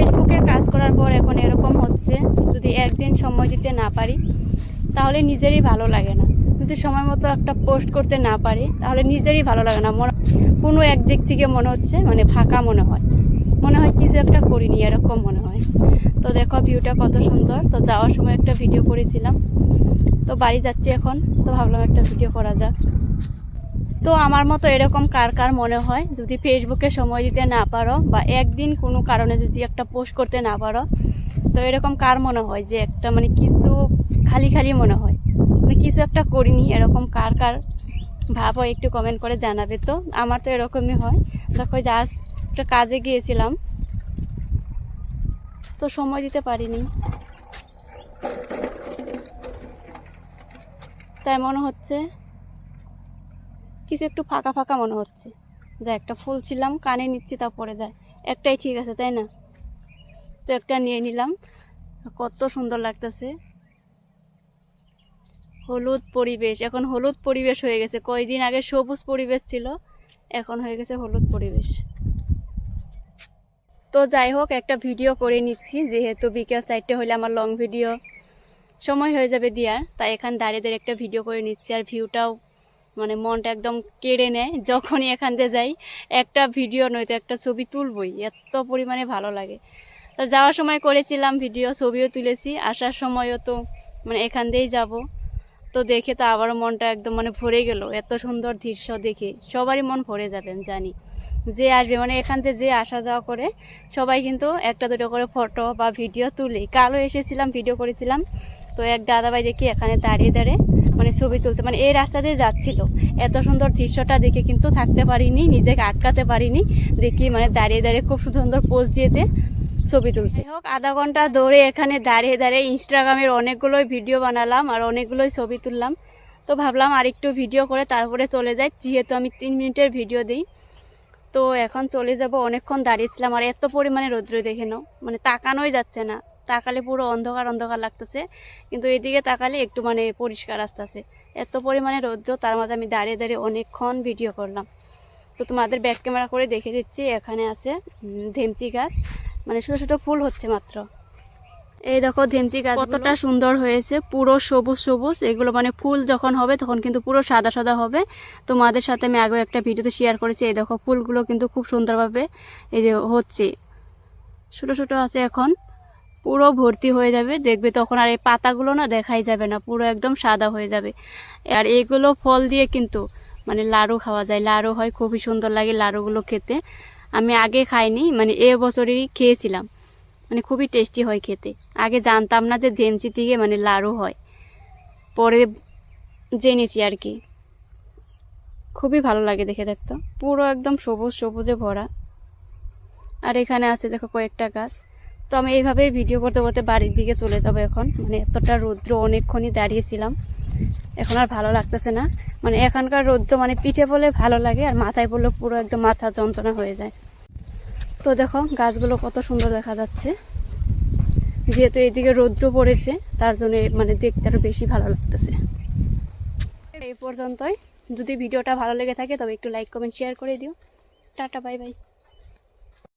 ফেসবুকে কাজ করার পর এখন এরকম হচ্ছে, যদি একদিন সময় দিতে না পারি তাহলে নিজেরই ভালো লাগে না। যদি সময় মতো একটা পোস্ট করতে না পারি তাহলে নিজেরই ভালো লাগে না। কোনো একদিক থেকে মনে হচ্ছে মানে ফাঁকা মনে হয় কিছু একটা করিনি, এরকম মনে হয়। তো দেখো ভিউটা কত সুন্দর। তো যাওয়ার সময় একটা ভিডিও করেছিলাম, তো বাড়ি যাচ্ছি এখন, তো ভাবলাম একটা ভিডিও করা যাক। তো আমার মতো এরকম কার কার মনে হয়, যদি ফেসবুকে সময় দিতে না পারো বা একদিন কোনো কারণে যদি একটা পোস্ট করতে না পারো, তো এরকম কার মনে হয় যে একটা মানে কিছু খালি খালি মনে হয়, মানে কিছু একটা করিনি, এরকম কার কার ভাবো একটু কমেন্ট করে জানাবে। তো আমার তো এরকমই হয়। দেখো যে আজ একটা কাজে গিয়েছিলাম, তো সময় দিতে পারিনি, তাই মনে হচ্ছে কিছু একটু ফাঁকা ফাঁকা মনে হচ্ছে। যা একটা ফুল ছিলাম কানে নিচ্ছি, তা পড়ে যায়, একটাই ঠিক আছে তাই না? তো একটা নিয়ে নিলাম, কত সুন্দর লাগতেছে। হলুদ পরিবেশ, এখন হলুদ পরিবেশ হয়ে গেছে। কয়দিন আগে সবুজ পরিবেশ ছিল, এখন হয়ে গেছে হলুদ পরিবেশ। তো যাই হোক, একটা ভিডিও করে নিচ্ছি, যেহেতু বিকেল 4টে হলে আমার লং ভিডিও সময় হয়ে যাবে দিয়ার, তাই এখান দাঁড়িয়ে দাঁড়িয়ে একটা ভিডিও করে নিচ্ছি। আর ভিউটাও মানে মনটা একদম কেড়ে নেয়, যখনই এখান দিয়ে যাই একটা ভিডিও নয়তো একটা ছবি তুলবই, এত পরিমাণে ভালো লাগে। তো যাওয়ার সময় করেছিলাম ভিডিও, ছবিও তুলেছি, আসার সময়ও তো মানে এখান দিয়েই যাব। তো দেখে তো আবারও মনটা একদম মানে ভরে গেল, এত সুন্দর দৃশ্য দেখে সবারই মন ভরে যাবে আমি জানি। যে আসবে মানে এখান থেকে যে আসা যাওয়া করে সবাই কিন্তু একটা দুটো করে ফটো বা ভিডিও তুলে। কালও এসেছিলাম, ভিডিও করেছিলাম, তো এক দাদাভাই দেখি এখানে দাঁড়িয়ে দাঁড়িয়ে মানে ছবি তুলছে, মানে এই রাস্তা দিয়ে যাচ্ছিল। এত সুন্দর দৃশ্যটা দেখে কিন্তু থাকতে পারিনি, নিজেকে আটকাতে পারিনি, দেখি মানে দাঁড়িয়ে দাঁড়িয়ে খুব সুন্দর পোজ দিয়েতে ছবি তুলছে। হোক আধা ঘন্টা ধরে এখানে দাঁড়িয়ে দাঁড়িয়ে ইনস্টাগ্রামের অনেকগুলোই ভিডিও বানালাম আর অনেকগুলোই ছবি তুললাম। তো ভাবলাম আরেকটু ভিডিও করে তারপরে চলে যাই, যেহেতু আমি 3 মিনিটের ভিডিও দিই। তো এখন চলে যাব, অনেকক্ষণ দাঁড়িয়েছিলাম আর এত পরিমাণে রৌদ্র দেখে নাও, মানে তাকানোই যাচ্ছে না, তাকালে পুরো অন্ধকার অন্ধকার লাগতেছে, কিন্তু এদিকে তাকালে একটু মানে পরিষ্কার আসতেছে। এত পরিমাণে রৌদ্র, তার মাঝে আমি দাঁড়িয়ে দাঁড়িয়ে অনেকক্ষণ ভিডিও করলাম। তো তোমাদের ব্যাক ক্যামেরা করে দেখে দিচ্ছি, এখানে আছে ধেমচি গাছ, মানে ছোটো ছোটো ফুল হচ্ছে মাত্র। এই দেখো ধেমচি গাছ কতটা সুন্দর হয়েছে, পুরো সবুজ সবুজ। এগুলো মানে ফুল যখন হবে তখন কিন্তু পুরো সাদা সাদা হবে। তোমাদের সাথে আমি আগেও একটা ভিডিওতে শেয়ার করেছি। এই দেখো ফুলগুলো কিন্তু খুব সুন্দরভাবে এই যে হচ্ছে, ছোট ছোট আছে, এখন পুরো ভর্তি হয়ে যাবে, দেখবে তখন আর এই পাতাগুলো না দেখাই যাবে না, পুরো একদম সাদা হয়ে যাবে। আর এগুলো ফল দিয়ে কিন্তু মানে লাড়ু খাওয়া যায়, লাড়ু হয়, খুবই সুন্দর লাগে লাড়ুগুলো খেতে। আমি আগে খাইনি, মানে এবছরই খেয়েছিলাম, মানে খুবই টেস্টি হয় খেতে। আগে জানতাম না যে ধেমচি থেকে মানে লাড়ু হয়, পরে জেনেছি আর কি। খুবই ভালো লাগে দেখে, দেখতো পুরো একদম সবুজ সবুজে ভরা। আর এখানে আছে দেখো কয়েকটা গাছ। তো আমি এইভাবেই ভিডিও করতে করতে বাড়ির দিকে চলে যাবো এখন, মানে এতটা রৌদ্র, অনেকক্ষণই দাঁড়িয়েছিলাম, এখন আর ভালো লাগতেছে না। মানে এখানকার রৌদ্র মানে পিঠে পড়লে ভালো লাগে, আর মাথায় পড়লে পুরো একদম মাথা যন্ত্রণা হয়ে যায়। তো দেখো গাছগুলো কত সুন্দর দেখা যাচ্ছে, যেহেতু এদিকে রৌদ্র পড়েছে তার জন্য মানে দেখতে আরো বেশি ভালো লাগতেছে। এই পর্যন্তই, যদি ভিডিওটা ভালো লেগে থাকে তবে একটু লাইক কমেন্ট শেয়ার করে দিও। Tata, bye bye.